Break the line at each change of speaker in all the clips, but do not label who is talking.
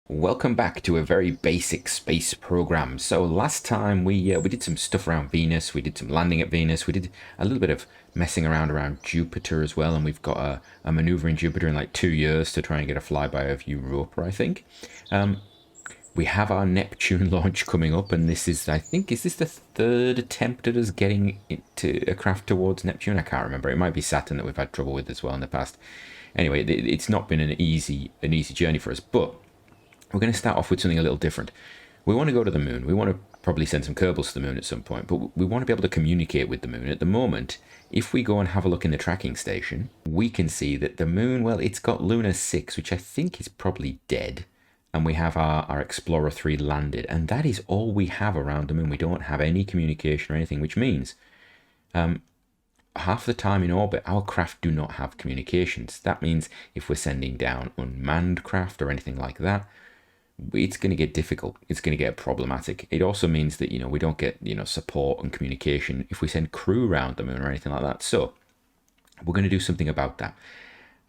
Welcome back to a very basic space program. So last time we did some stuff around Venus, we did some landing at Venus, we did a little bit of messing around Jupiter as well, and we've got a maneuver in Jupiter in like 2 years to try and get a flyby of Europa, I think. We have our Neptune launch coming up, and this is, I think, is this the third attempt at us getting into a craft towards Neptune? I can't remember. It might be Saturn that we've had trouble with as well in the past. Anyway, it's not been an easy journey for us, but we're going to start off with something a little different. We want to go to the moon. We want to probably send some Kerbals to the moon at some point, but we want to be able to communicate with the moon. At the moment, if we go and have a look in the tracking station, we can see that the moon, well, it's got Lunar 6, which I think is probably dead, and we have our Explorer 3 landed, and that is all we have around the moon. We don't have any communication or anything, which means half the time in orbit, our craft do not have communications. That means if we're sending down unmanned craft or anything like that, it's going to get difficult. It's going to get problematic. It also means that, we don't get, support and communication if we send crew around the moon or anything like that. So we're going to do something about that.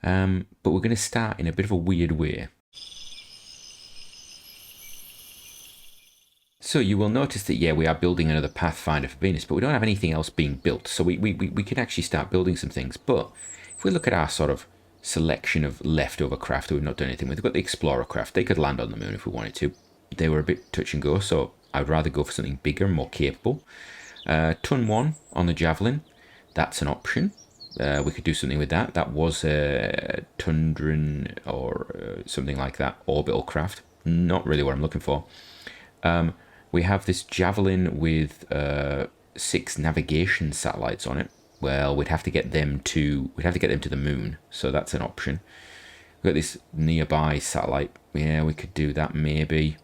But we're going to start in a bit of a weird way. So you will notice that, we are building another Pathfinder for Venus, but we don't have anything else being built. So we can actually start building some things. But if we look at our sort of selection of leftover craft that we've not done anything with, we've got the Explorer craft. They could land on the moon if we wanted to. They were a bit touch and go, so I'd rather go for something bigger and more capable. Ton 1 on the Javelin, that's an option. We could do something with that. That was a Tundran or something like that, orbital craft. Not really what I'm looking for. We have this Javelin with 6 navigation satellites on it. Well, we'd have to get them to the moon, so that's an option. We've got this nearby satellite. Yeah, we could do that maybe.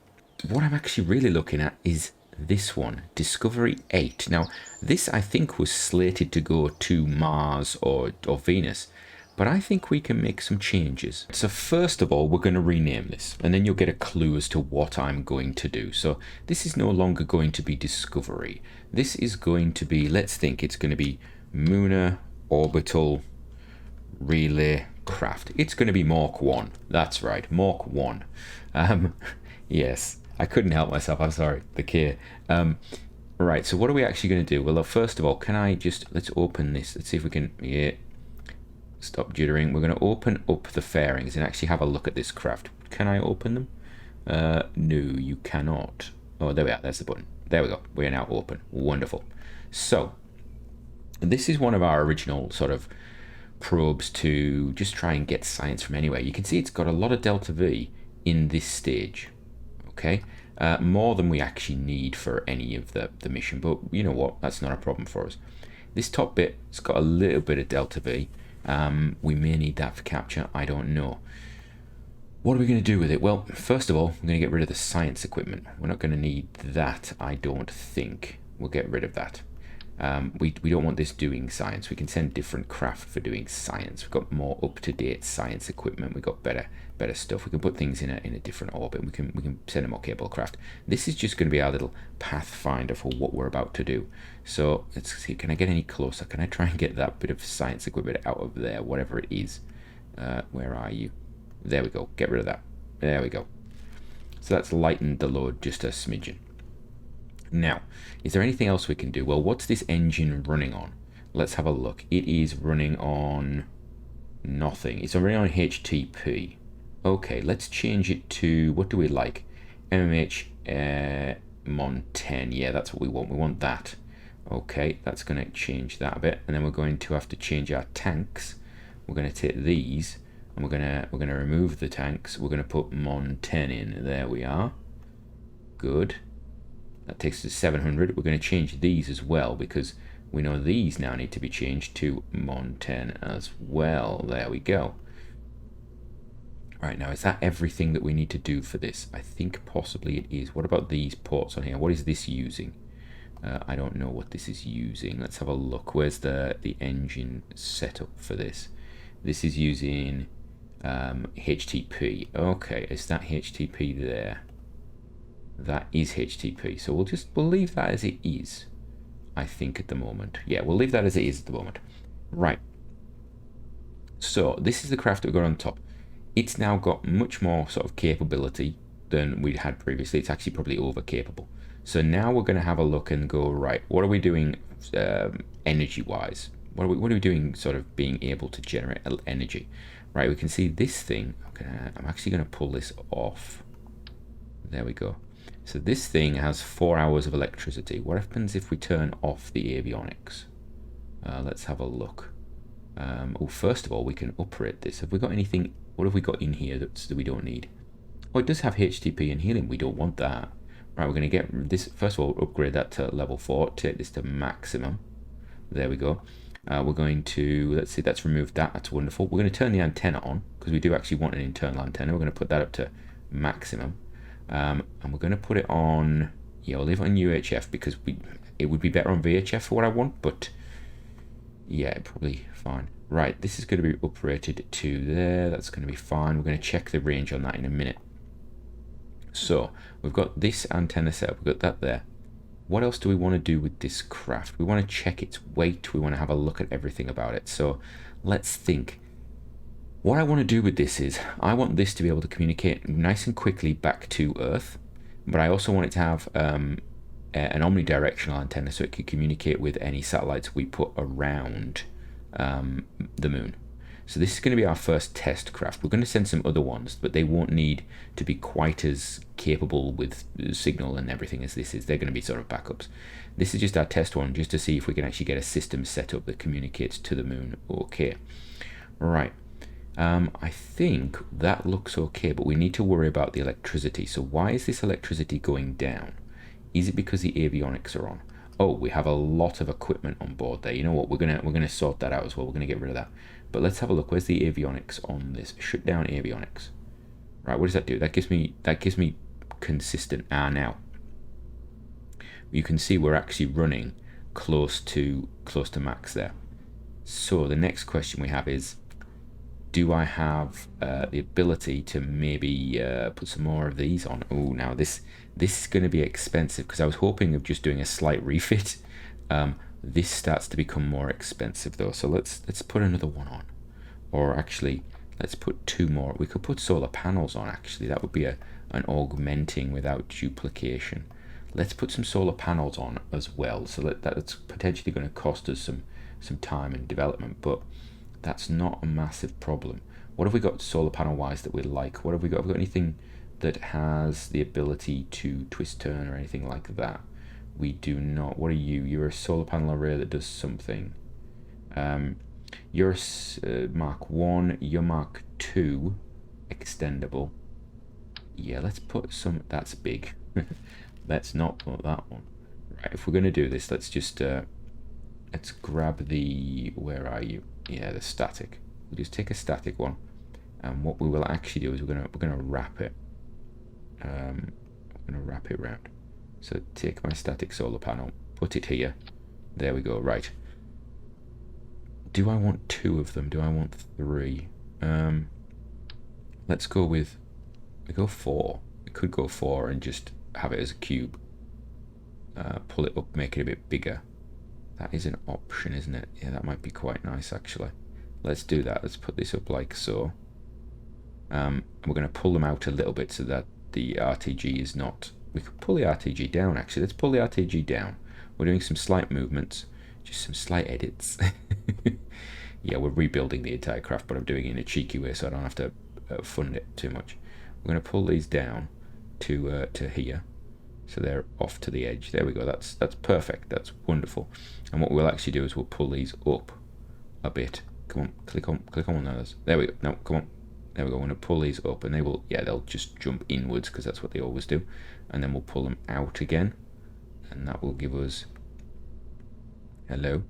What I'm actually really looking at is this one, Discovery 8. Now, this I think was slated to go to Mars or Venus, but I think we can make some changes. So first of all, we're going to rename this, and then you'll get a clue as to what I'm going to do. So this is no longer going to be Discovery. This is going to be, let's think, it's going to be Lunar Orbital Relay Craft. It's going to be Mark 1. That's right, Mark 1. Yes, I couldn't help myself. I'm sorry, the K. Right, so what are we actually going to do? Well, first of all, can I just, let's open this. Let's see if we can, stop jittering. We're going to open up the fairings and actually have a look at this craft. Can I open them? No, you cannot. Oh, there we are. There's the button. There we go. We are now open. Wonderful. So this is one of our original sort of probes to just try and get science from anywhere. You can see it's got a lot of delta V in this stage. Okay, more than we actually need for any of the mission, but you know what, that's not a problem for us. This top bit, it's got a little bit of delta V. We may need that for capture, I don't know. What are we going to do with it? Well, first of all, we're going to get rid of the science equipment. We're not going to need that, I don't think. We'll get rid of that. We don't want this doing science. We can send different craft for doing science. We've got more up-to-date science equipment. We've got better stuff. We can put things in a different orbit. We can send a more capable craft. This is just going to be our little pathfinder for what we're about to do. So let's see, can I get any closer? Can I try and get that bit of science equipment out of there, whatever it is? Where are you? There we go. Get rid of that. There we go. So that's lightened the load just a smidgen. Now, is there anything else we can do? Well, what's this engine running on? Let's have a look. It is running on nothing. It's running on HTP. Okay, let's change it to, what do we like? MMH Mon 10. Yeah, that's what we want. We want that. Okay, that's going to change that a bit. And then we're going to have to change our tanks. We're going to take these and we're going to remove the tanks. We're going to put Mon 10 in. There we are. Good. That takes us to 700. We're going to change these as well because we know these now need to be changed to Mon 10 as well. There we go. Right, now is that everything that we need to do for this? I think possibly it is. What about these ports on here? What is this using? I don't know what this is using. Let's have a look. Where's the engine setup for this? This is using HTP. Okay, is that HTP there? That is HTP, so we'll leave that as it is, I think, at the moment. Yeah, we'll leave that as it is at the moment. Right, so this is the craft that we've got on top. It's now got much more sort of capability than we had previously. It's actually probably over capable. So now we're going to have a look and go, right, what are we doing energy wise? What are we doing sort of being able to generate energy? Right, we can see this thing. Okay, I'm actually going to pull this off. There we go. So this thing has 4 hours of electricity. What happens if we turn off the avionics? Let's have a look. Oh, first of all, we can operate this. Have we got anything? What have we got in here that we don't need? Oh, it does have HTP and helium. We don't want that. Right, we're going to get this. First of all, upgrade that to level 4. Take this to maximum. There we go. We're going to, let's see, that's removed that. That's wonderful. We're going to turn the antenna on because we do actually want an internal antenna. We're going to put that up to maximum. And we're going to put it on, yeah, we'll leave it on UHF because it would be better on VHF for what I want, but yeah, probably fine. Right, this is going to be uprated to there. That's going to be fine. We're going to check the range on that in a minute. So we've got this antenna set up. We've got that there. What else do we want to do with this craft? We want to check its weight. We want to have a look at everything about it. So let's think. What I want to do with this is I want this to be able to communicate nice and quickly back to Earth, but I also want it to have an omnidirectional antenna so it can communicate with any satellites we put around the moon. So this is going to be our first test craft. We're going to send some other ones, but they won't need to be quite as capable with signal and everything as this is. They're going to be sort of backups. This is just our test one, just to see if we can actually get a system set up that communicates to the moon. Okay. Right. I think that looks okay, but we need to worry about the electricity. So why is this electricity going down? Is it because the avionics are on? Oh, we have a lot of equipment on board there. You know what? We're gonna sort that out as well. We're gonna get rid of that. But let's have a look. Where's the avionics on this? Shut down avionics. Right. What does that do? That gives me consistent. Now you can see we're actually running close to max there. So the next question we have is, do I have the ability to maybe put some more of these on? Oh, now this is going to be expensive because I was hoping of just doing a slight refit. This starts to become more expensive though, so let's put another one on, or actually let's put 2 more. We could put solar panels on. Actually, that would be an augmenting without duplication. Let's put some solar panels on as well. So that's potentially going to cost us some time and development, but that's not a massive problem. What have we got solar panel wise that we like? What have we got? Have we got anything that has the ability to twist turn or anything like that? We do not. What are you? You're a solar panel array that does something. You're Mark 1, you're Mark 2, extendable. Yeah, let's put some, that's big. Let's not put that one. Right, if we're going to do this, let's just, let's grab the, where are you? Yeah, the static. We'll just take a static one, and what we will actually do is we're gonna wrap it. I'm gonna wrap it around. So take my static solar panel, put it here. There we go. Right. Do I want 2 of them? Do I want 3? Let's go with. We go 4. We could go 4 and just have it as a cube. Pull it up, make it a bit bigger. That is an option, isn't it? Yeah, that might be quite nice, actually. Let's do that. Let's put this up like so. We're going to pull them out a little bit so that the RTG is not... We could pull the RTG down, actually. Let's pull the RTG down. We're doing some slight movements. Just some slight edits. Yeah, we're rebuilding the entire craft, but I'm doing it in a cheeky way so I don't have to fund it too much. We're going to pull these down to here. So they're off to the edge. There we go. That's perfect. That's wonderful. And what we'll actually do is we'll pull these up a bit. Come on, click on one of those. There we go. No, come on. There we go. We're going to pull these up, and they'll just jump inwards because that's what they always do. And then we'll pull them out again, and that will give us. Hello.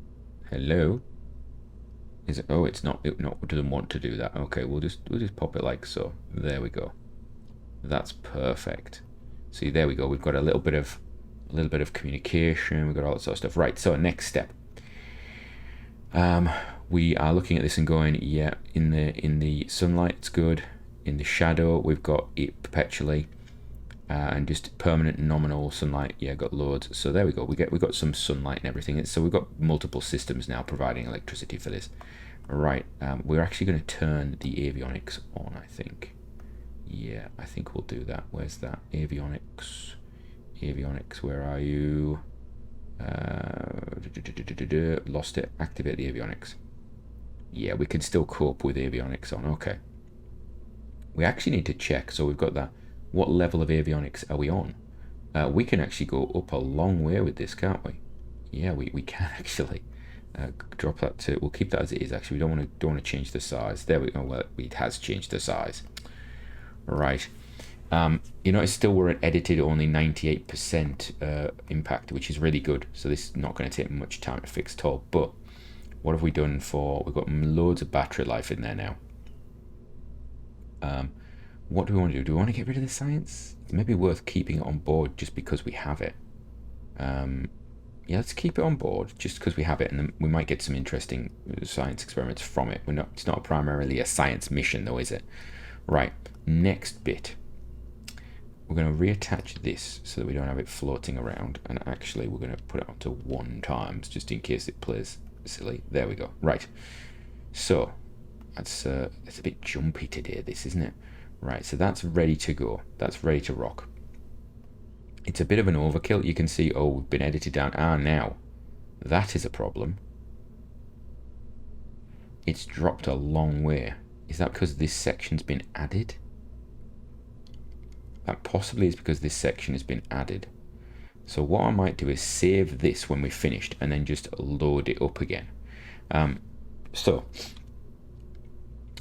Is it? Oh, it doesn't want to do that. Okay, we'll just pop it like so. There we go. That's perfect. See, there we go. We've got a little bit of communication. We've got all that sort of stuff. Right. So next step. We are looking at this and going, yeah, in the sunlight it's good. In the shadow we've got it perpetually, and just permanent nominal sunlight. Yeah, got loads. So there we go. We got some sunlight and everything. So we've got multiple systems now providing electricity for this. Right. We're actually going to turn the avionics on, I think. Yeah, I think we'll do that. Where's that? Avionics. Avionics, where are you? Lost it. Activate the avionics. Yeah, we can still cope with avionics on. Okay. We actually need to check. So we've got that. What level of avionics are we on? We can actually go up a long way with this, can't we? Yeah, we can actually. Drop that to. We'll keep that as it is. Actually, we don't want to change the size. There we go. Well, it has changed the size. Right. You notice still we're at edited only 98% impact, which is really good. So this is not going to take much time to fix at all. But what have we done for? We've got loads of battery life in there now. What do we want to do? Do we want to get rid of the science? It's maybe worth keeping it on board just because we have it. Yeah, let's keep it on board just because we have it, and then we might get some interesting science experiments from it. It's not primarily a science mission, though, is it? Right. Next bit. We're going to reattach this so that we don't have it floating around, and actually we're going to put it onto 1 times just in case it plays silly. There we go. Right. So it's a bit jumpy today, this, isn't it? Right. So that's ready to go. That's ready to rock. It's a bit of an overkill. You can see, oh, we've been edited down. Now that is a problem. It's dropped a long way. Is that because this section's been added? That possibly is because this section has been added. So what I might do is save this when we're finished and then just load it up again. So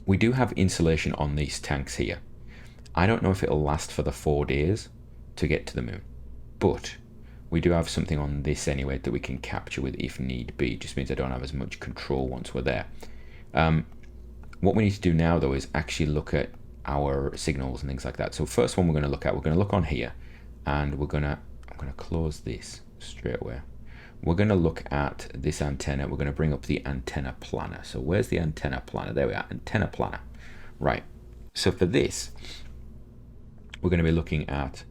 we do have insulation on these tanks here. I don't know if it'll last for the 4 days to get to the moon, but we do have something on this anyway that we can capture with if need be. It just means I don't have as much control once we're there. What we need to do now, though, is actually look at our signals and things like that. So first one we're going to look on here, and I'm going to close this straight away. We're going to look at this antenna. We're going to bring up the antenna planner. So where's the antenna planner? There we are, antenna planner. Right. So for this, we're going to be looking at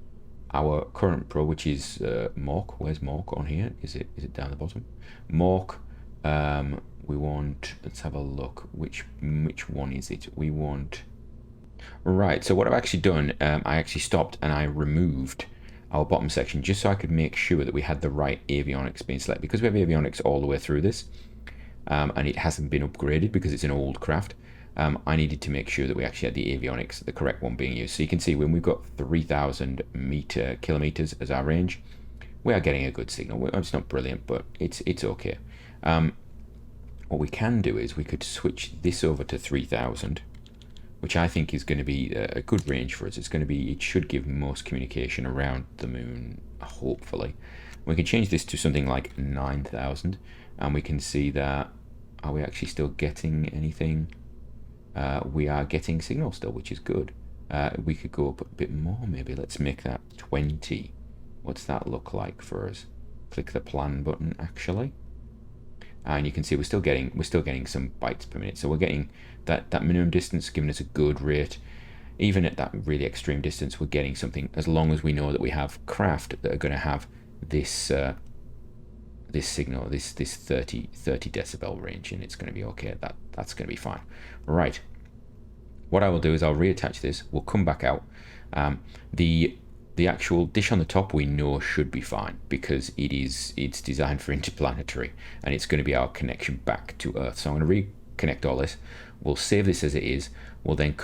our current pro, which is Mork. Where's Mork on here? Is it down the bottom? Mork. We want. Let's have a look. Which one is it? We want. Right. So what I've actually done, I actually stopped and I removed our bottom section just so I could make sure that we had the right avionics being selected, because we have avionics all the way through this, and it hasn't been upgraded because it's an old craft. I needed to make sure that we actually had the avionics, the correct one being used. So you can see when we've got 3,000 kilometers as our range, we are getting a good signal. It's not brilliant, but it's okay. What we can do is we could switch this over to 3,000, which I think is going to be a good range for us. It should give most communication around the moon, hopefully. We can change this to something like 9,000, and we can see that, are we actually still getting anything? We are getting signal still, which is good. We could go up a bit more, maybe. Let's make that 20. What's that look like for us? Click the plan button, actually. And you can see we're still getting some bytes per minute. So we're getting that minimum distance giving us a good rate. Even at that really extreme distance, we're getting something, as long as we know that we have craft that are going to have this this signal, this 30 decibel range, and it's going to be okay. That's going to be fine. Right. What I will do is I'll reattach this. We'll come back out. The actual dish on the top we know should be fine because it's designed for interplanetary, and it's going to be our connection back to Earth. So I'm going to reconnect all this. We'll save this as it is.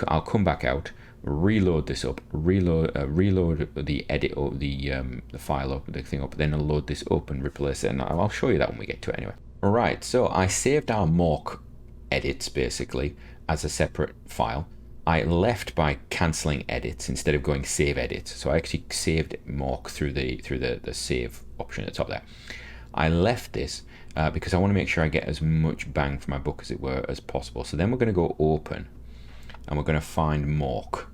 I'll come back out, reload this up, reload the edit or the file up, the thing up, then I'll load this up and replace it, and I'll show you that when we get to it anyway. Alright, so I saved our Mork edits basically as a separate file. I left by cancelling edits instead of going save edits. So I actually saved Mork through the save option at the top there. I left this because I want to make sure I get as much bang for my buck, as it were, as possible. So then we're going to go open and we're going to find Mork.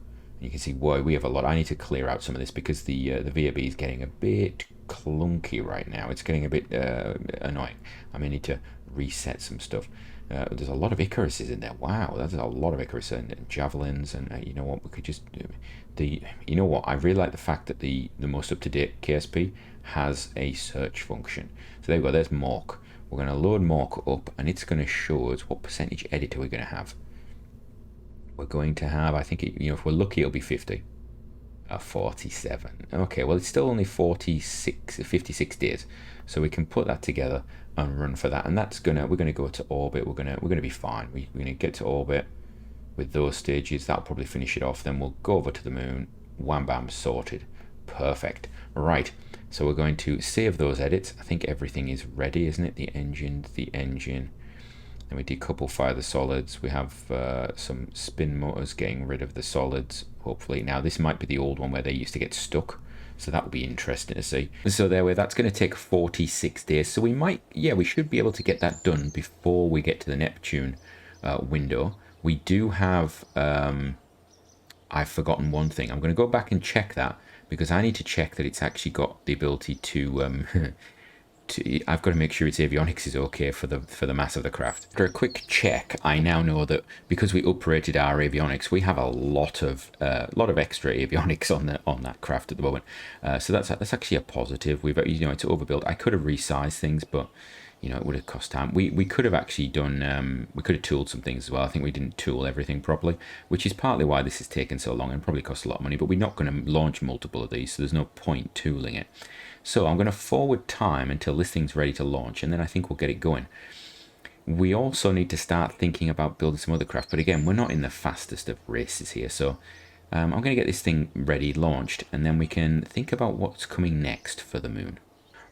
You can see, whoa, we have a lot. I need to clear out some of this because the VAB is getting a bit clunky right now. It's getting a bit annoying. I may need to reset some stuff. There's a lot of Icaruses in there. Wow, that's a lot of Icarus and Javelins, and you know what, we could just you know what, I really like the fact that the most up-to-date KSP has a search function. So there we go, there's Mork. We're going to load Mork up, and it's going to show us what percentage editor we're going to have. we're going to have, I think, if we're lucky, it'll be 50. 47. Okay, well, it's still only 56 days, so we can put that together and run for that. And we're gonna go to orbit. We're gonna be fine. We're gonna get to orbit with those stages. That'll probably finish it off. Then we'll go over to the moon. Wham bam, sorted. Perfect. Right. So we're going to save those edits. I think everything is ready, isn't it? The engine. Then we decouple fire the solids. We have some spin motors getting rid of the solids, hopefully. Now, this might be the old one where they used to get stuck, so that will be interesting to see. So that's going to take 46 days. So we should be able to get that done before we get to the Neptune window. We do have, I've forgotten one thing. I'm going to go back and check that, because I need to check that it's actually got the ability to I've got to make sure its avionics is okay for the mass of the craft. After a quick check, I now know that because we uprated our avionics, we have a lot of extra avionics on that craft at the moment. So that's actually a positive. It's overbuilt. I could have resized things, but it would have cost time. We could have actually done, we could have tooled some things as well. I think we didn't tool everything properly, which is partly why this has taken so long and probably cost a lot of money, but we're not going to launch multiple of these, so there's no point tooling it. So I'm going to forward time until this thing's ready to launch, and then I think we'll get it going. We also need to start thinking about building some other craft, but again, we're not in the fastest of races here, so I'm going to get this thing ready, launched, and then we can think about what's coming next for the moon.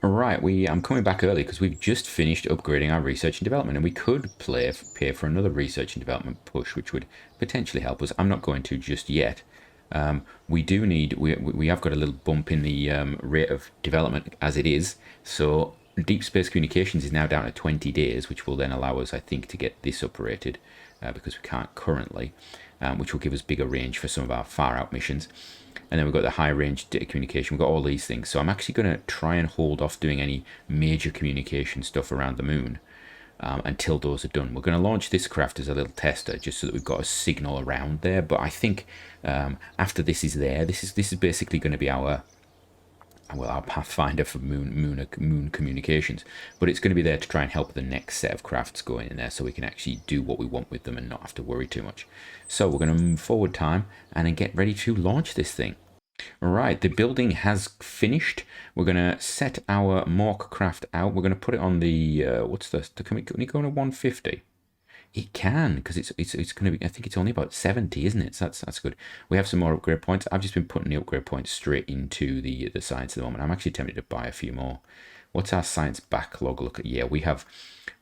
Alright, I'm coming back early because we've just finished upgrading our research and development, and we could pay for another research and development push, which would potentially help us. I'm not going to just yet. We have got a little bump in the rate of development as it is, so deep space communications is now down to 20 days, which will then allow us, I think, to get this operated, because we can't currently, which will give us bigger range for some of our far out missions. And then we've got the high range data communication. We've got all these things, so I'm actually going to try and hold off doing any major communication stuff around the moon until those are done. We're going to launch this craft as a little tester, just so that we've got a signal around there. But I think after this is there, this is basically going to be our pathfinder for moon communications. But it's going to be there to try and help the next set of crafts going in there, so we can actually do what we want with them and not have to worry too much. So we're going to move forward time and then get ready to launch this thing. Alright, the building has finished. We're going to set our Mork craft out. We're going to put it on the, can we go on a 150? It can, because it's going to be, I think it's only about 70, isn't it? So that's good. We have some more upgrade points. I've just been putting the upgrade points straight into the science at the moment. I'm actually tempted to buy a few more. What's our science backlog look at? Yeah, we have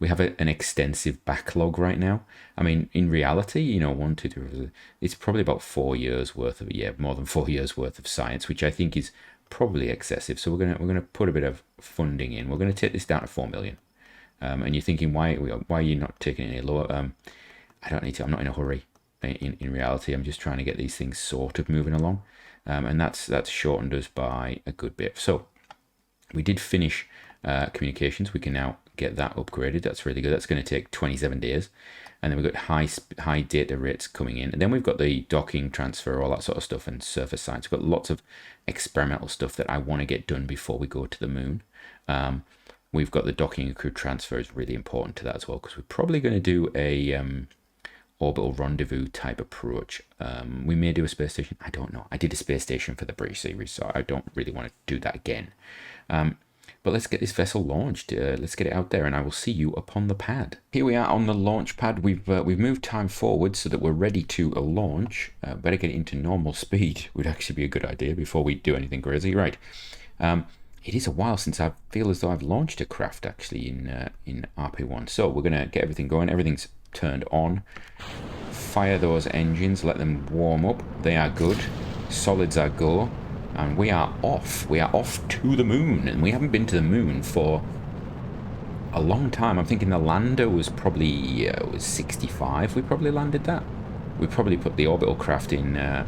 an extensive backlog right now. I mean, in reality, 1, 2, 3, it's probably about 4 years worth of, more than 4 years worth of science, which I think is probably excessive. So we're gonna put a bit of funding in. We're gonna take this down to 4 million. And you're thinking, why are you not taking it any lower? I don't need to. I'm not in a hurry. In reality, I'm just trying to get these things sort of moving along, and that's shortened us by a good bit. So we did finish communications. We can now get that upgraded. That's really good. That's going to take 27 days. And then we've got high data rates coming in. And then we've got the docking, transfer, all that sort of stuff, and surface science. We've got lots of experimental stuff that I want to get done before we go to the moon. We've got the docking and crew transfer is really important to that as well, because we're probably going to do a orbital rendezvous type approach. We may do a space station. I don't know. I did a space station for the British series, so I don't really want to do that again. But let's get this vessel launched. Let's get it out there, and I will see you upon the pad. Here we are on the launch pad. We've moved time forward so that we're ready to launch. Better get it into normal speed would actually be a good idea before we do anything crazy. Right. It is a while since I feel as though I've launched a craft actually in RP-1. So we're going to get everything going. Everything's turned on. Fire those engines. Let them warm up. They are good. Solids are go. And we are off. We are off to the moon. And we haven't been to the moon for a long time. I'm thinking the lander was probably was 65. We probably landed that. We probably put the orbital craft in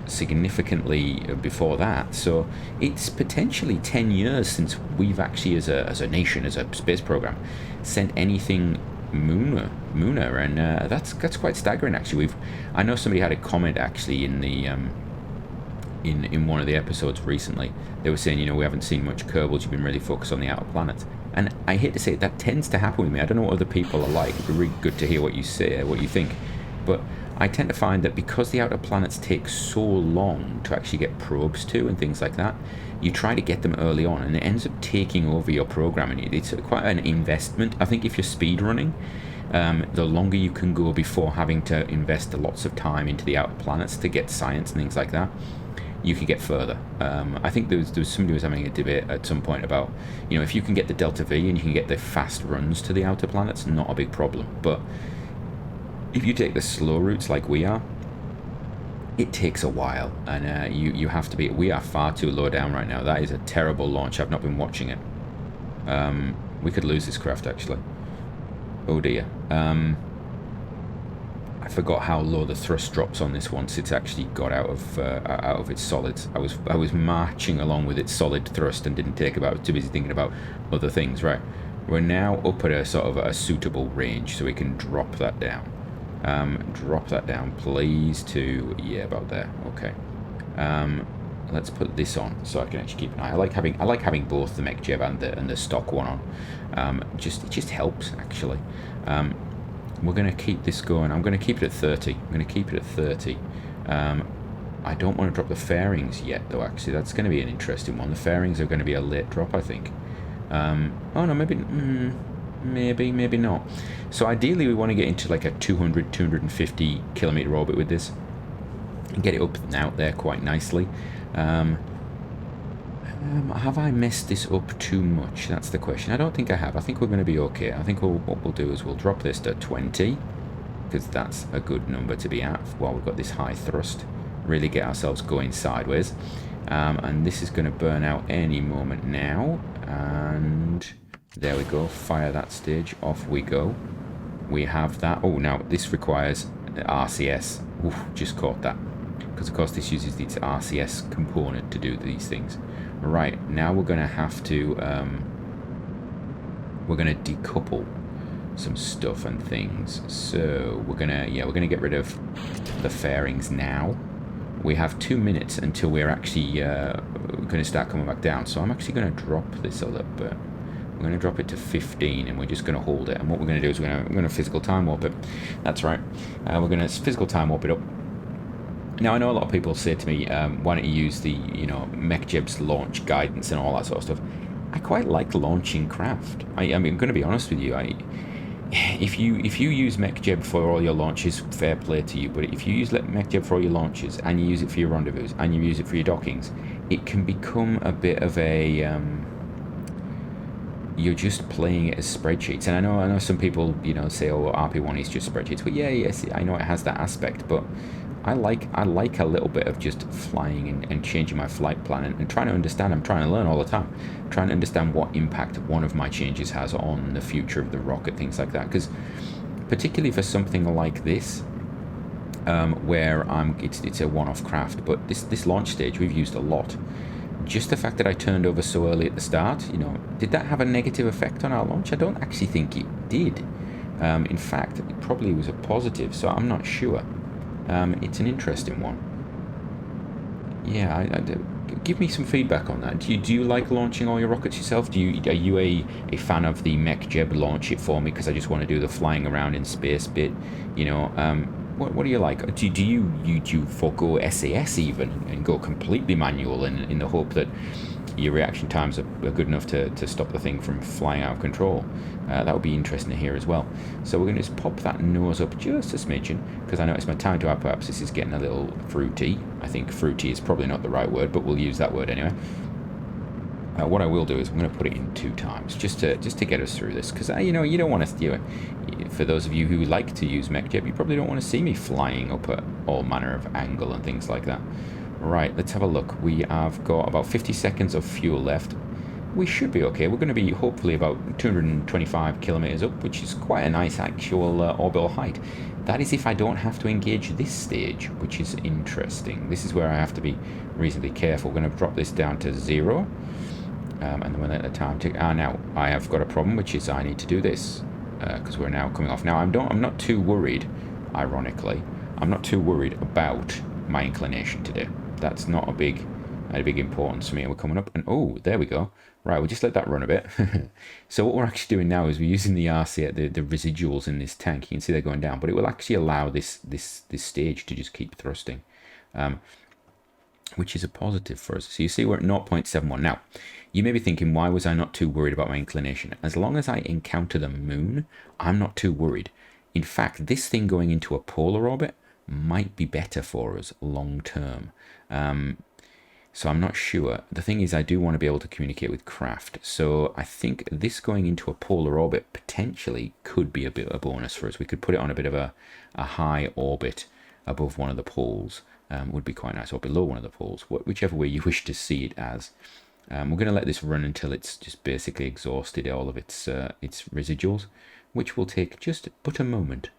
significantly before that. So it's potentially 10 years since we've actually, as a nation, as a space program, sent anything lunar, and that's quite staggering. Actually, I know somebody had a comment actually in the in one of the episodes recently. They were saying, we haven't seen much Kerbals, you've been really focused on the outer planets. And I hate to say it, that tends to happen with me. I don't know what other people are like. It'd be really good to hear what you say, what you think. But I tend to find that because the outer planets take so long to actually get probes to and things like that, you try to get them early on and it ends up taking over your programming. It's quite an investment. I think if you're speed running, the longer you can go before having to invest lots of time into the outer planets to get science and things like that, you can get further. I think there was somebody who was having a debate at some point about, if you can get the Delta V and you can get the fast runs to the outer planets, not a big problem. But if you take the slow routes like we are, it takes a while, and you have to be. We are far too low down right now. That is a terrible launch. I've not been watching it. We could lose this craft actually. Oh dear. I forgot how low the thrust drops on this once it's actually got out of its solids. I was marching along with its solid thrust and didn't take about. I was too busy thinking about other things. Right, we're now up at a sort of a suitable range, so we can drop that down. Drop that down, please. To about there. Okay. Let's put this on so I can actually keep an eye. I like having both the mech jeb and the stock one on. It just helps actually. We're going to keep this going. I'm going to keep it at 30. I'm going to keep it at 30. I don't want to drop the fairings yet, though, actually. That's going to be an interesting one. The fairings are going to be a late drop, I think. Oh, no, maybe not. So ideally, we want to get into like a 200, 250 kilometer orbit with this. And get it up and out there quite nicely. Have I messed this up too much? That's the question. I don't think I have. I think we're going to be okay. I think what we'll do is we'll drop this to 20, because that's a good number to be at while we've got this high thrust. Really get ourselves going sideways. And this is going to burn out any moment now. And there we go. Fire that stage. Off we go. We have that. Oh, now this requires RCS. Oof, just caught that. Because, of course, this uses its RCS component to do these things. Right, now we're going to have to, we're going to decouple some stuff and things. So we're going to get rid of the fairings now. We have 2 minutes until we're actually going to start coming back down. So I'm actually going to drop this a little bit. We're going to drop it to 15 and we're just going to hold it. And what we're going to do is we're going to physical time warp it. That's right. We're going to physical time warp it up. Now, I know a lot of people say to me, why don't you use the, MechJeb's launch guidance and all that sort of stuff. I quite like launching craft. I'm going to be honest with you. If you use MechJeb for all your launches, fair play to you. But if you use MechJeb for all your launches and you use it for your rendezvous and you use it for your dockings, it can become a bit of a... you're just playing it as spreadsheets. And I know some people, say, oh, RP-1 is just spreadsheets. But yes, I know it has that aspect, but... I like a little bit of just flying and changing my flight plan and trying to understand. I'm trying to learn all the time, trying to understand what impact one of my changes has on the future of the rocket, things like that. Because particularly for something like this, where it's a one-off craft, but this launch stage we've used a lot. Just the fact that I turned over so early at the start, did that have a negative effect on our launch? I don't actually think it did. In fact, it probably was a positive, so I'm not sure. It's an interesting one. Yeah, give me some feedback on that. Do you like launching all your rockets yourself? Are you a fan of the MechJeb launch it for me because I just want to do the flying around in space bit? What do you like? Do you forego SAS even and go completely manual in the hope that your reaction times are good enough to stop the thing from flying out of control? That would be interesting to hear as well. So we're going to just pop that nose up just a smidgen, because I notice my time to hyperapsis is getting a little fruity. I think fruity is probably not the right word, but we'll use that word anyway. What I will do is I'm going to put it in 2 times, just to get us through this, because you don't want to. For those of you who like to use MechJeb, you probably don't want to see me flying up at all manner of angle and things like that. Right, let's have a look. We have got about 50 seconds of fuel left. We should be okay. We're going to be hopefully about 225 kilometers up, which is quite a nice actual orbital height. That is if I don't have to engage this stage, which is interesting. This is where I have to be reasonably careful. We're going to drop this down to 0. And then we'll let the time tick. Now I have got a problem, which is I need to do this because we're now coming off. Now I'm not too worried, ironically. I'm not too worried about my inclination today. That's not a big had a big importance for me. And we're coming up, and oh, there we go. Right, we'll just let that run a bit. So what we're actually doing now is we're using the RC, the residuals in this tank. You can see they're going down, but it will actually allow this stage to just keep thrusting, which is a positive for us. So you see we're at 0.71. Now, you may be thinking, why was I not too worried about my inclination? As long as I encounter the moon, I'm not too worried. In fact, this thing going into a polar orbit might be better for us long term. So I'm not sure. The thing is, I do want to be able to communicate with craft. So I think this going into a polar orbit potentially could be a bit of a bonus for us. We could put it on a bit of a high orbit above one of the poles. Would be quite nice, or below one of the poles, whichever way you wish to see it as. We're going to let this run until it's just basically exhausted all of its residuals, which will take just but a moment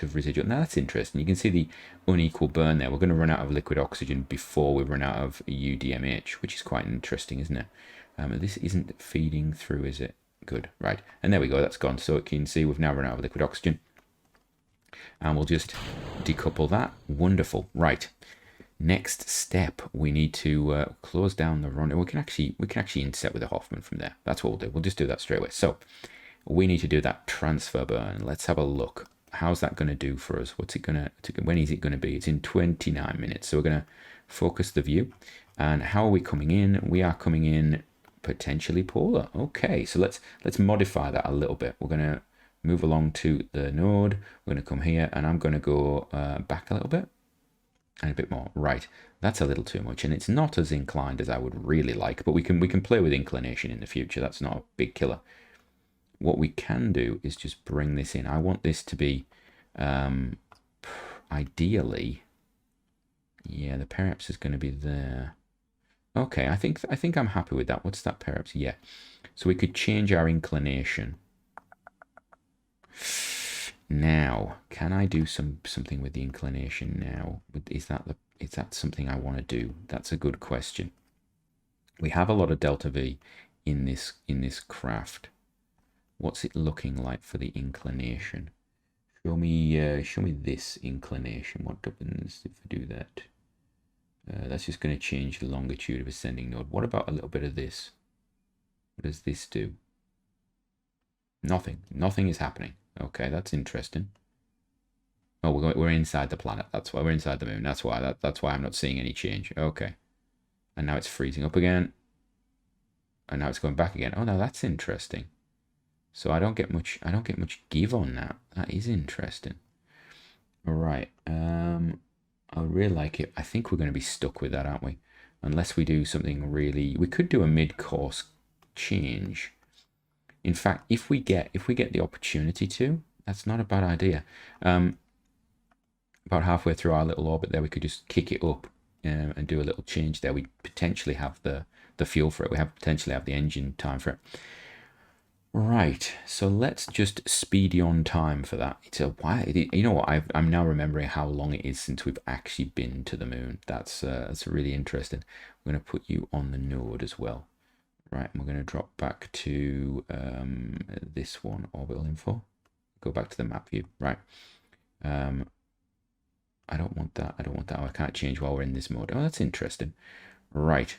of residual. Now that's interesting. You can see the unequal burn there. We're going to run out of liquid oxygen before we run out of UDMH, which is quite interesting, isn't it? This isn't feeding through, is it? Good, right. And there we go, that's gone. So you can see we've now run out of liquid oxygen. And we'll just decouple that. Wonderful, right. Next step, we need to close down the run. We can actually inset with the Hoffman from there. That's what we'll do. We'll just do that straight away. So we need to do that transfer burn. Let's have a look. How's that going to do for us? What's it going to? When is it going to be? It's in 29 minutes. So we're going to focus the view. And how are we coming in? We are coming in potentially polar. Okay, so let's modify that a little bit. We're going to move along to the node. We're going to come here, and I'm going to go back a little bit. And a bit more. Right, that's a little too much, and it's not as inclined as I would really like, but we can play with inclination in the future. That's not a big killer. What we can do is just bring this in. I want this to be ideally, yeah, the perips is going to be there. Okay, I think I'm happy with that. What's that perips? Yeah, so we could change our inclination. Now, can I do something with the inclination now? Is that something I want to do? That's a good question. We have a lot of delta V in this craft. What's it looking like for the inclination? Show me this inclination. What happens if I do that? That's just going to change the longitude of ascending node. What about a little bit of this? What does this do? Nothing. Nothing is happening. Okay, that's interesting. Oh, we're inside the planet. That's why we're inside the moon. That's why I'm not seeing any change. Okay, and now it's freezing up again, and now it's going back again. Oh, now that's interesting. So I don't get much give on that. That is interesting. All right. I really like it. I think we're going to be stuck with that, aren't we? Unless we do something really. We could do a mid-course change. In fact, if we get the opportunity to, that's not a bad idea. About halfway through our little orbit there, we could just kick it up and do a little change there. We potentially have the fuel for it. We potentially have the engine time for it. Right, so let's just speedy on time for that. It's a while. You know what? I'm now remembering how long it is since we've actually been to the moon. That's really interesting. I'm going to put you on the node as well. Right, and we're going to drop back to this one, orbital info. Go back to the map view. Right. I don't want that. I don't want that. I can't change while we're in this mode. Oh, that's interesting. Right.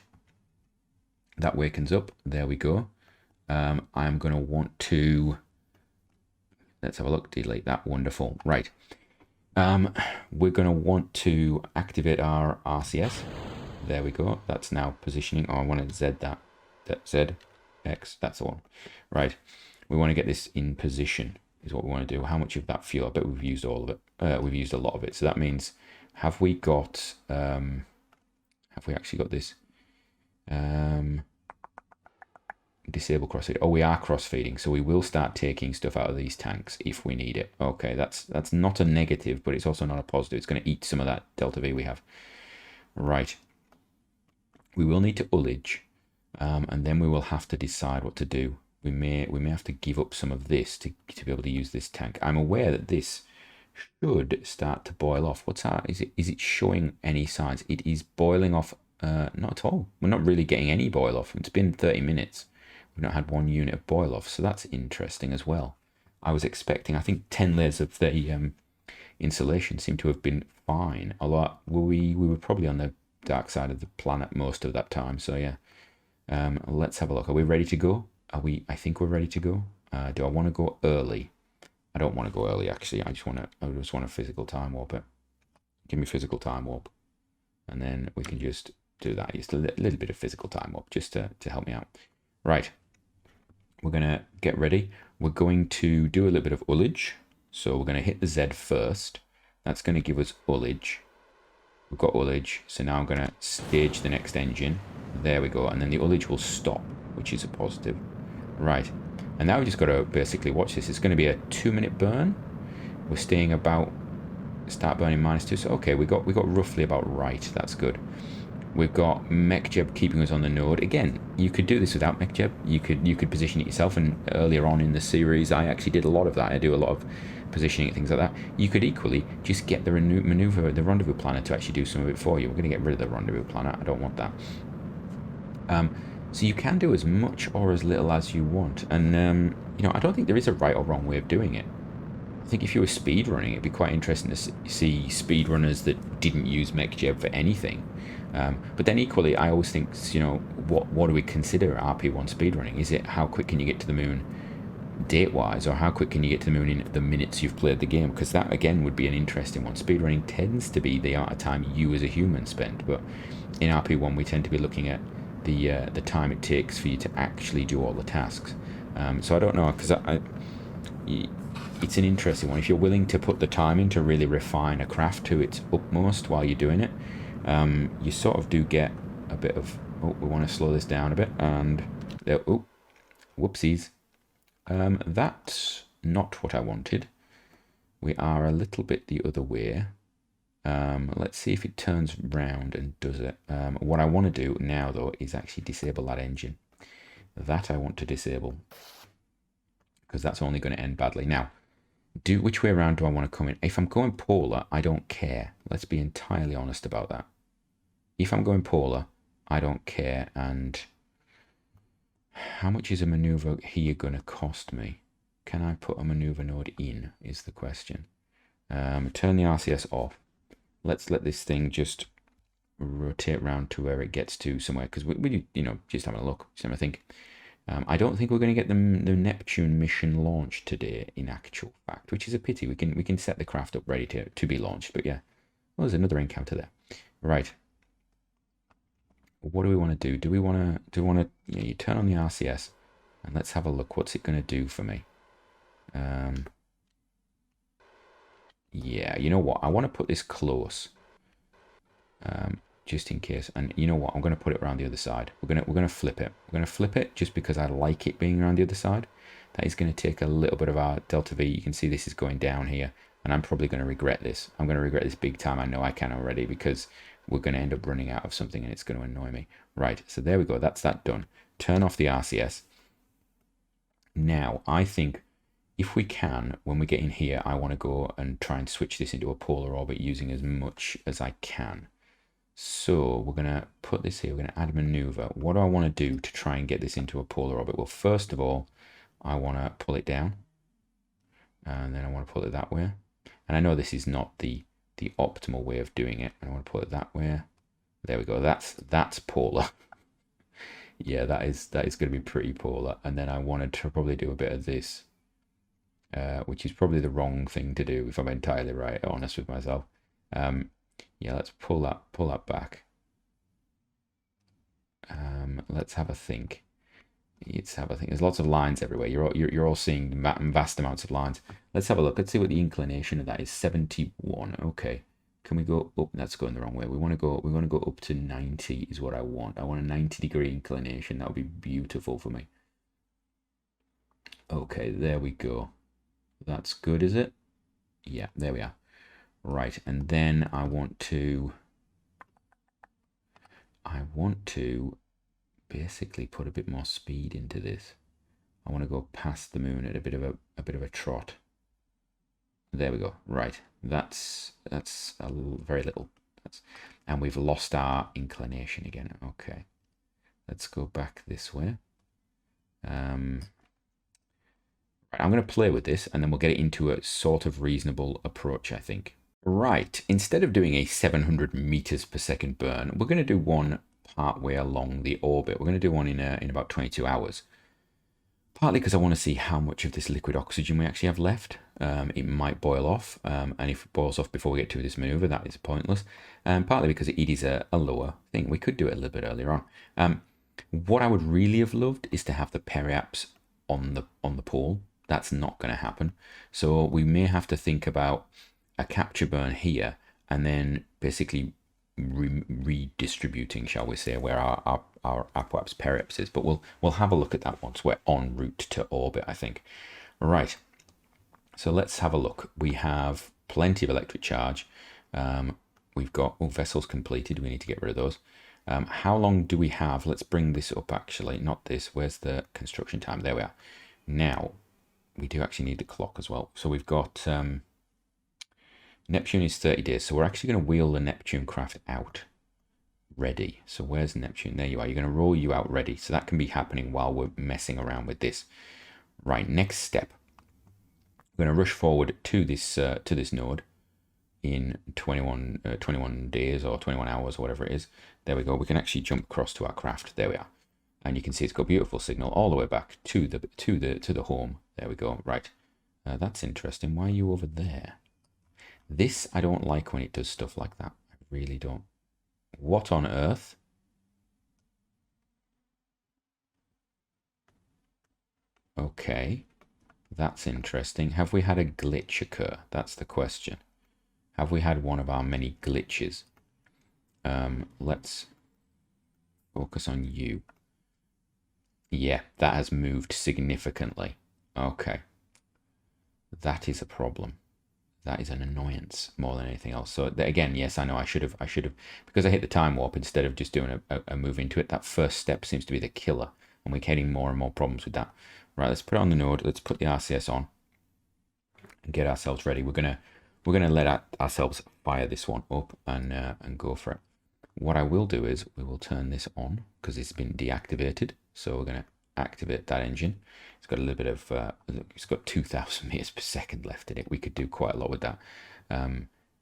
That wakens up. There we go. I'm going to want to... Let's have a look. Delete that. Wonderful. Right. We're going to want to activate our RCS. There we go. That's now positioning. Oh, I want to Z that. Z, X, that's the one. Right, we want to get this in position is what we want to do. How much of that fuel? I bet we've used all of it. We've used a lot of it. So that means, have we actually got this? Disable crossfeed. Oh, we are crossfeeding, so we will start taking stuff out of these tanks if we need it. Okay, that's not a negative, but it's also not a positive. It's going to eat some of that delta V we have. Right. We will need to ullage. And then we will have to decide what to do. We may have to give up some of this to be able to use this tank. I'm aware that this should start to boil off. What's that? Is it showing any signs? It is boiling off. Not at all. We're not really getting any boil off. It's been 30 minutes. We've not had one unit of boil off, so that's interesting as well. I was expecting. I think 10 layers of the insulation seem to have been fine. Although we were probably on the dark side of the planet most of that time. So yeah, let's have a look. Are we ready to go? Are we? I think we're ready to go. Do I want to go early? I don't want to go early actually. I just want to physical time warp it. Give me physical time warp, and then we can just do that. Just a little bit of physical time warp just to help me out. Right. We're gonna get ready. We're going to do a little bit of ullage. So we're gonna hit the Z first. That's gonna give us ullage. We've got ullage, so now I'm going to stage the next engine. There we go, and then the ullage will stop, which is a positive. Right, and now we just got to basically watch this. It's going to be a 2-minute burn. We're staying about, start burning -2, so okay, we got roughly about right. That's good. We've got MechJeb keeping us on the node. Again, you could do this without MechJeb. You could position it yourself, and earlier on in the series, I actually did a lot of that. I do a lot of positioning, things like that. You could equally just get the rendezvous planner to actually do some of it for you. We're going to get rid of the rendezvous planner. I don't want that. So you can do as much or as little as you want. And, you know, I don't think there is a right or wrong way of doing it. I think if you were speedrunning, it'd be quite interesting to see speedrunners that didn't use MechJeb for anything. But then equally, I always think, you know, what do we consider RP-1 speedrunning? Is it how quick can you get to the moon date-wise, or how quick can you get to the moon in the minutes you've played the game? Because that, again, would be an interesting one. Speedrunning tends to be the amount of time you as a human spend, but in RP-1 we tend to be looking at the time it takes for you to actually do all the tasks. So I don't know, because it's an interesting one. If you're willing to put the time in to really refine a craft to its utmost while you're doing it, you sort of do get a bit of, oh, we want to slow this down a bit, and there, oh, whoopsies. That's not what I wanted. We are a little bit the other way. Let's see if it turns round and does it. What I want to do now, though, is actually disable that engine. That I want to disable, because that's only going to end badly. Now, which way around do I want to come in? If I'm going polar, I don't care. Let's be entirely honest about that. If I'm going polar, I don't care. And how much is a maneuver here going to cost me? Can I put a maneuver node in, is the question. Turn the RCS off. Let's let this thing just rotate round to where it gets to somewhere, because we you know, just having a look, just having a think. I don't think we're going to get the Neptune mission launched today, in actual fact, which is a pity. We can set the craft up ready to be launched, but yeah. Well, there's another encounter there. Right. What do we want to do? Do we want to, yeah, you turn on the RCS, and let's have a look. What's it going to do for me? Yeah, you know what? I want to put this close, just in case. And you know what? I'm going to put it around the other side. We're going to flip it. We're going to flip it just because I like it being around the other side. That is going to take a little bit of our delta V. You can see this is going down here, and I'm probably going to regret this. I'm going to regret this big time. I know I can already, because we're going to end up running out of something, and it's going to annoy me. Right, so there we go. That's that done. Turn off the RCS. Now, I think if we can, when we get in here, I want to go and try and switch this into a polar orbit using as much as I can. So we're going to put this here. We're going to add maneuver. What do I want to do to try and get this into a polar orbit? Well, first of all, I want to pull it down, and then I want to pull it that way. And I know this is not the optimal way of doing it. I want to pull it that way. There we go. That's polar. Yeah, that is going to be pretty polar. And then I wanted to probably do a bit of this, which is probably the wrong thing to do, if I'm entirely honest with myself. Yeah, let's pull that back. Let's have a think. There's lots of lines everywhere. You're all seeing vast amounts of lines. Let's have a look. Let's see what the inclination of that is. 71. Okay. Can we go up? That's going the wrong way. We want to go up to 90 is what I want. I want a 90-degree inclination. That would be beautiful for me. Okay, there we go. That's good, is it? Yeah, there we are. Right, and then I want to basically put a bit more speed into this. I want to go past the moon at a bit of a trot. There we go. Right, that's very little. And we've lost our inclination again. Okay, let's go back this way. Right, I'm going to play with this, and then we'll get it into a sort of reasonable approach, I think. Right, instead of doing a 700 meters per second burn, we're going to do one part way along the orbit. We're going to do one in about 22 hours. Partly because I want to see how much of this liquid oxygen we actually have left. It might boil off, and if it boils off before we get to this maneuver, that is pointless. Partly because it is a lower thing. We could do it a little bit earlier on. What I would really have loved is to have the periaps on the pole. That's not going to happen. So we may have to think about a capture burn here, and then basically redistributing, shall we say, where our apoaps periaps is. But we'll have a look at that once we're en route to orbit, I think. Right. So let's have a look. We have plenty of electric charge. We've got vessels completed. We need to get rid of those. How long do we have? Let's bring this up, actually. Not this. Where's the construction time? There we are. Now, we do actually need the clock as well. So we've got Neptune is 30 days. So we're actually going to wheel the Neptune craft out ready. So where's Neptune? There you are. You're going to roll you out ready. So that can be happening while we're messing around with this. Right, next step. We're going to rush forward to this node in 21 days or 21 hours or whatever it is. There we go. We can actually jump across to our craft. There we are. And you can see it's got a beautiful signal all the way back to the home. There we go. Right. That's interesting. Why are you over there? This I don't like when it does stuff like that. I really don't. What on earth? Okay. That's interesting. Have we had a glitch occur? That's the question. Have we had one of our many glitches? Let's focus on you. Yeah, that has moved significantly. Okay. That is a problem. That is an annoyance more than anything else. So again, yes, I know I should have, because I hit the time warp instead of just doing a move into it. That first step seems to be the killer, and we're getting more and more problems with that. Right, let's put it on the node. Let's put the RCS on and get ourselves ready. We're gonna let ourselves fire this one up and go for it. What I will do is we will turn this on because it's been deactivated. So we're gonna activate that engine. It's got a little bit of it's got 2,000 meters per second left in it. We could do quite a lot with that.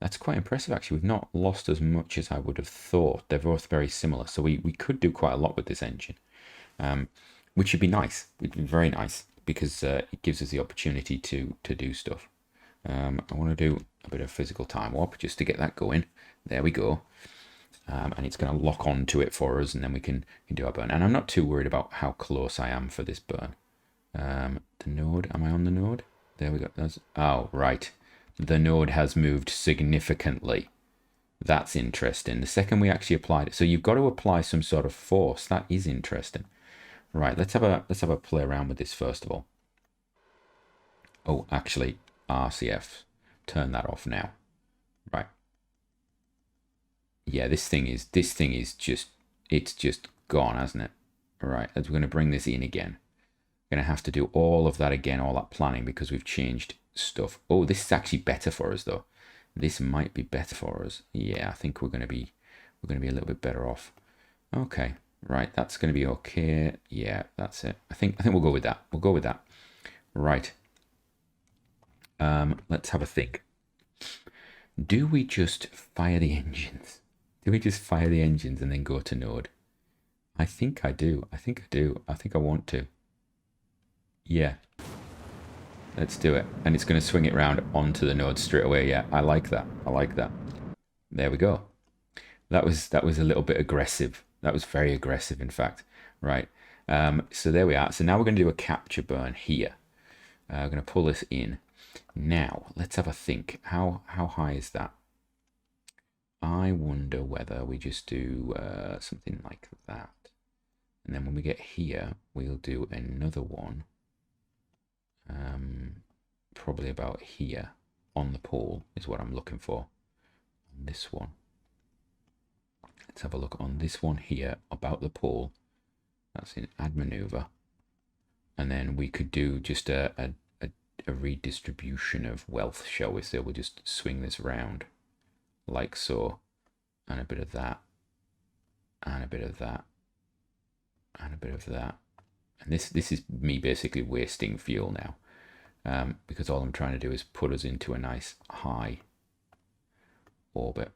That's quite impressive, actually. We've not lost as much as I would have thought. They're both very similar, so we could do quite a lot with this engine, which would be nice. It'd be very nice because it gives us the opportunity to do stuff. I want to do a bit of physical time warp just to get that going. There we go. And it's going to lock on to it for us, and then we can do our burn. And I'm not too worried about how close I am for this burn. The node, am I on the node? There we go. Oh, right. The node has moved significantly. That's interesting. The second we actually applied it, so you've got to apply some sort of force. That is interesting. Right, let's have a play around with this first of all. Oh, actually, RCF, turn that off now. Right. Yeah, this thing is just, it's just gone, hasn't it? All right, we're going to bring this in again. We're going to have to do all of that again, all that planning, because we've changed stuff. Oh, this is actually better for us though. This might be better for us. Yeah, I think we're going to be a little bit better off. Okay, right, that's going to be okay. Yeah, that's it. I think we'll go with that. We'll go with that. Right. Let's have a think. Do we just fire the engines? Do we just fire the engines and then go to node? I think I do. I think I want to. Yeah. Let's do it. And it's going to swing it round onto the node straight away. Yeah, I like that. I like that. There we go. That was a little bit aggressive. That was very aggressive, in fact. Right. So there we are. So now we're going to do a capture burn here. We're going to pull this in. Now, let's have a think. How high is that? I wonder whether we just do something like that. And then when we get here, we'll do another one. Probably about here on the pole is what I'm looking for. On this one. Let's have a look on this one here about the pole. That's in add maneuver. And then we could do just a redistribution of wealth, shall we say. We'll just swing this round like so, and a bit of that, and a bit of that, and a bit of that. And this is me basically wasting fuel now, because all I'm trying to do is put us into a nice high. orbit.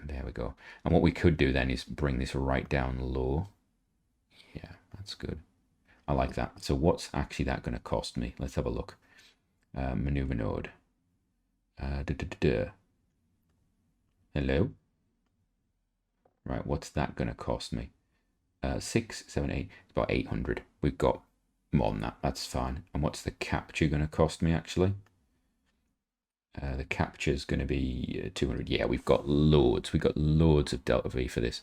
There we go. And what we could do then is bring this right down low. Yeah, that's good. I like that. So what's actually that going to cost me? Let's have a look. Maneuver node. Hello? Right, what's that going to cost me? 6, 7, 8. It's about 800. We've got more than that. That's fine. And what's the capture going to cost me, actually? The capture is going to be 200. Yeah, we've got loads. We've got loads of delta V for this.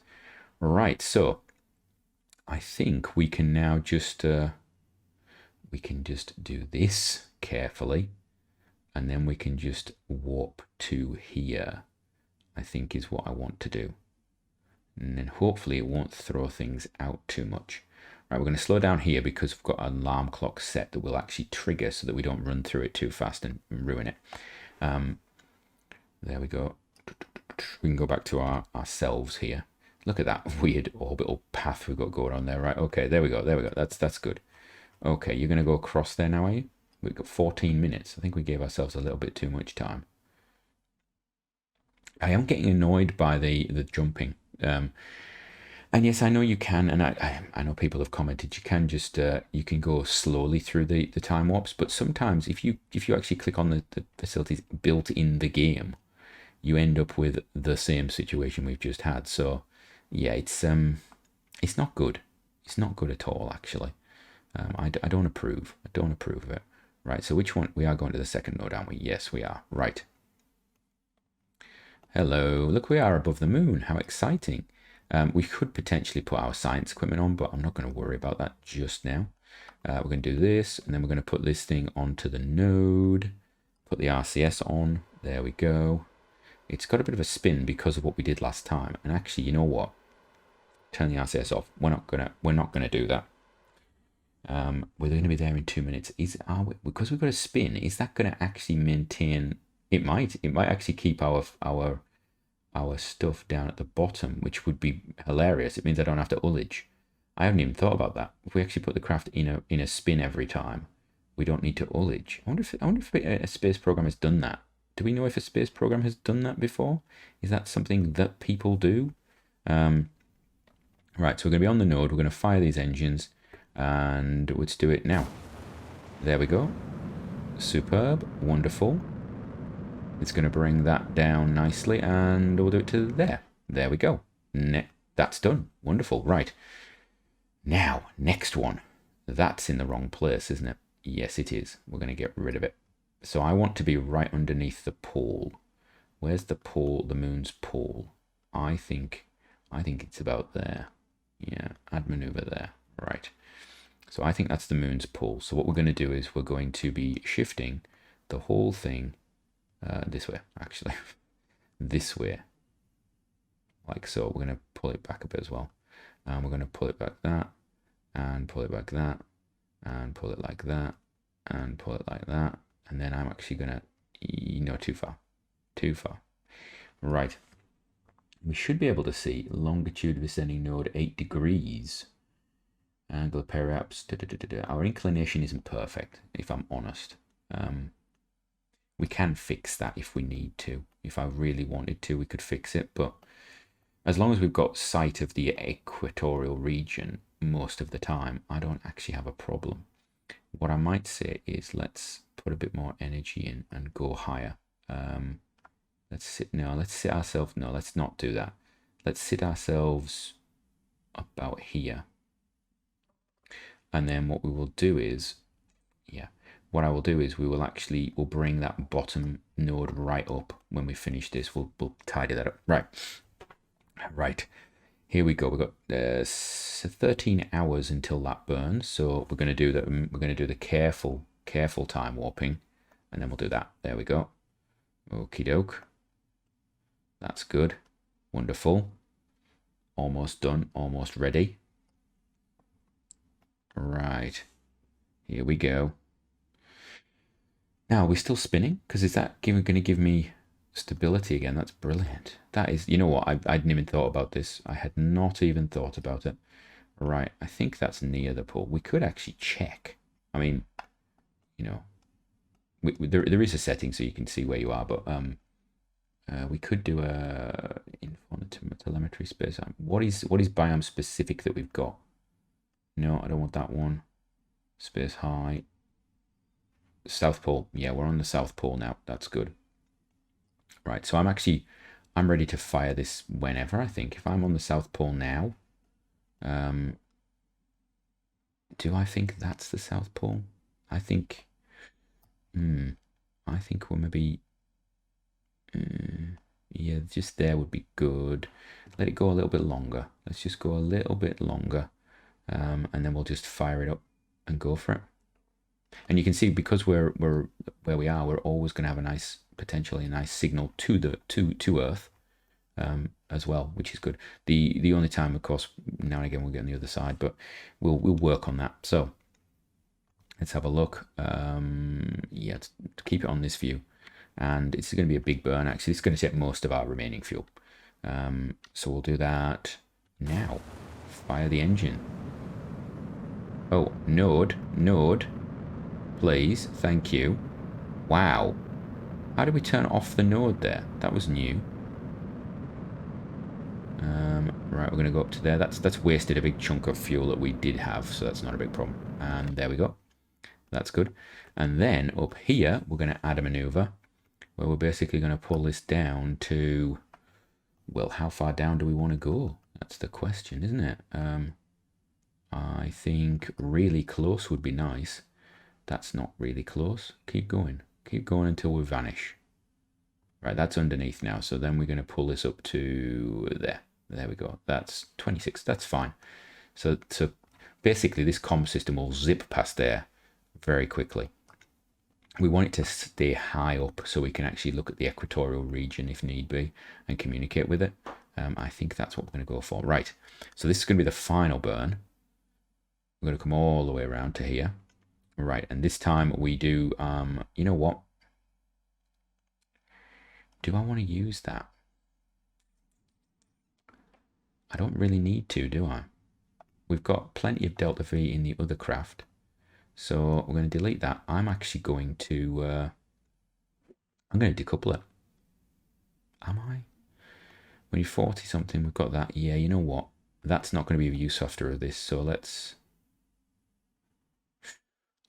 Right, so I think we can now just do this carefully, and then we can just warp to here, I think is what I want to do. And then hopefully it won't throw things out too much. Right, we're going to slow down here because we've got an alarm clock set that will actually trigger so that we don't run through it too fast and ruin it. There we go. We can go back to ourselves here. Look at that weird orbital path we've got going on there. Right, okay, there we go, there we go. That's good. Okay, you're going to go across there now, are you? We've got 14 minutes. I think we gave ourselves a little bit too much time. I am getting annoyed by the jumping. And yes, I know you can, and I know people have commented you can just you can go slowly through the time warps, but sometimes if you actually click on the facilities built in the game, you end up with the same situation we've just had. So yeah, it's not good. It's not good at all, actually. I don't approve. I don't approve of it. Right, so which one? We are going to the second node, aren't we? Yes, we are. Right. Hello. Look, we are above the moon. How exciting. We could potentially put our science equipment on, but I'm not going to worry about that just now. We're going to do this, and then we're going to put this thing onto the node. Put the RCS on. There we go. It's got a bit of a spin because of what we did last time. And actually, you know what? Turn the RCS off. We're not gonna do that. We're going to be there in 2 minutes. Because we've got a spin? Is that going to actually maintain? It might actually keep our stuff down at the bottom, which would be hilarious. It means I don't have to ullage. I haven't even thought about that. If we actually put the craft in a spin every time, we don't need to ullage. I wonder if a space program has done that. Do we know if a space program has done that before? Is that something that people do? Right, so we're going to be on the node. We're going to fire these engines, and let's do it now. There we go. Superb. Wonderful. It's going to bring that down nicely, and we'll do it to there. There we go. That's done. Wonderful. Right. Now, next one. That's in the wrong place, isn't it? Yes, it is. We're going to get rid of it. So I want to be right underneath the pole. Where's the pole? The moon's pole. I think it's about there. Yeah, add maneuver there. Right. So I think that's the moon's pole. So what we're going to do is we're going to be shifting the whole thing this way, actually. This way. Like so. We're going to pull it back a bit as well. And we're going to pull it back that. And pull it back that. And pull it like that. And pull it like that. And then I'm actually going to... No, too far. Too far. Right. We should be able to see longitude of ascending node 8 degrees. Angle of periaps. Our inclination isn't perfect, if I'm honest. We can fix that if we need to. If I really wanted to, we could fix it. But as long as we've got sight of the equatorial region most of the time, I don't actually have a problem. What I might say is let's put a bit more energy in and go higher. Let's sit ourselves. No, let's not do that. Let's sit ourselves about here. And then what we will do is, what I will do is we'll bring that bottom node right up when we finish this. We'll tidy that up. Right. Here we go. We've got 13 hours until that burns. So we're going to do that. We're going to do the careful time warping, and then we'll do that. There we go. Okie doke. That's good. Wonderful. Almost done. Almost ready. Right. Here we go. Now, we're still spinning, because is that going to give me stability again? That's brilliant. That is, you know what? I hadn't even thought about this. I had not even thought about it. Right. I think that's near the pole. We could actually check. I mean, you know, there is a setting so you can see where you are, but We could do a telemetry space. What is biome specific that we've got? No, I don't want that one. Space high. South Pole. Yeah, we're on the South Pole now. That's good. Right, so I'm ready to fire this whenever, I think. If I'm on the South Pole now, do I think that's the South Pole? I think, I think we're maybe, yeah, just there would be good. Let it go a little bit longer. Let's just go a little bit longer, and then we'll just fire it up and go for it. And you can see, because we're where we are, we're always going to have a nice, potentially a nice signal to the to Earth as well, which is good. The only time, of course, now and again we'll get on the other side, but we'll work on that. So let's have a look. Yeah, to keep it on this view, and it's going to be a big burn. Actually, it's going to take most of our remaining fuel. So we'll do that now. Fire the engine. Oh, node. Please, thank you. Wow. How did we turn off the node there? That was new. Right, we're going to go up to there. That's wasted a big chunk of fuel that we did have, so that's not a big problem. And there we go. That's good. And then up here, we're going to add a maneuver where we're basically going to pull this down to, well, how far down do we want to go? That's the question, isn't it? I think really close would be nice. That's not really close. Keep going. Keep going until we vanish. Right, that's underneath now. So then we're going to pull this up to there. There we go. That's 26. That's fine. So basically this comm system will zip past there very quickly. We want it to stay high up so we can actually look at the equatorial region if need be and communicate with it. I think that's what we're going to go for. Right. So this is going to be the final burn. We're going to come all the way around to here. Right, and this time we do, you know what? Do I want to use that? I don't really need to, do I? We've got plenty of delta V in the other craft. So we're going to delete that. I'm actually going to, I'm going to decouple it. Am I? When you're 40 something, we've got that. Yeah, you know what? That's not going to be of use after this, so let's...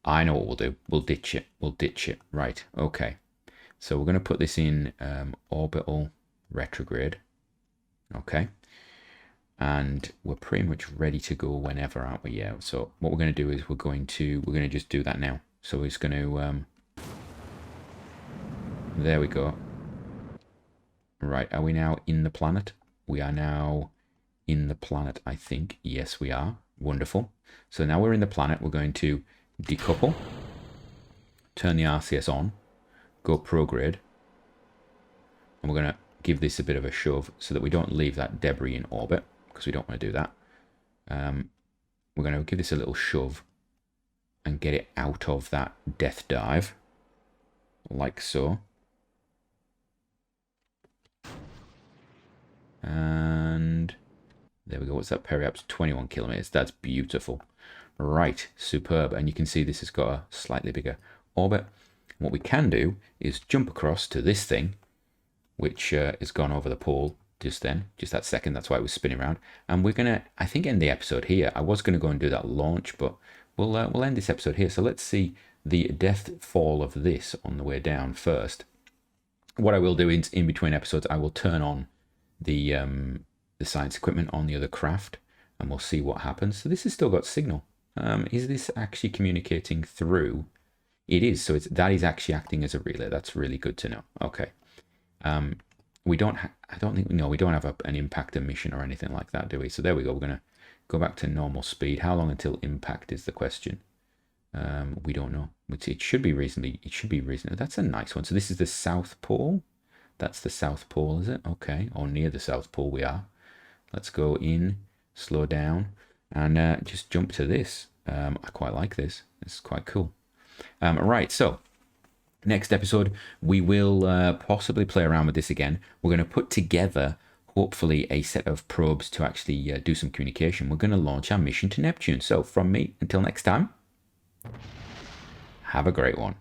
I know what we'll do. We'll ditch it. We'll ditch it. Right. Okay. So we're going to put this in orbital retrograde. Okay. And we're pretty much ready to go whenever, aren't we? Yeah. So what we're going to do is we're going to just do that now. So it's going to there we go. Right. Are we now in the planet? We are now in the planet, I think. Yes, we are. Wonderful. So now we're in the planet. We're going to decouple, turn the RCS on, go prograde, and we're going to give this a bit of a shove so that we don't leave that debris in orbit, because we don't want to do that. We're going to give this a little shove and get it out of that death dive, like so. And there we go. What's that periapse? 21 kilometers. That's beautiful. Right, superb. And you can see this has got a slightly bigger orbit. What we can do is jump across to this thing, which has gone over the pole just then, just that second. That's why it was spinning around. And we're going to, I think, end the episode here. I was going to go and do that launch, but we'll end this episode here. So let's see the death fall of this on the way down first. What I will do in between episodes, I will turn on the science equipment on the other craft, and we'll see what happens. So this has still got signal. Is this actually communicating through? It is. So that is actually acting as a relay. That's really good to know. Okay. We don't. I don't think. No, we don't have an impact emission or anything like that, do we? So there we go. We're gonna go back to normal speed. How long until impact is the question? We don't know. It should be reasonably. It should be reasonable. That's a nice one. So this is the South Pole. That's the South Pole, is it? Okay. Or near the South Pole we are. Let's go in, slow down, and just jump to this. I quite like this. It's quite cool. Right, so next episode, we will possibly play around with this again. We're going to put together, hopefully, a set of probes to actually do some communication. We're going to launch our mission to Neptune. So from me, until next time, have a great one.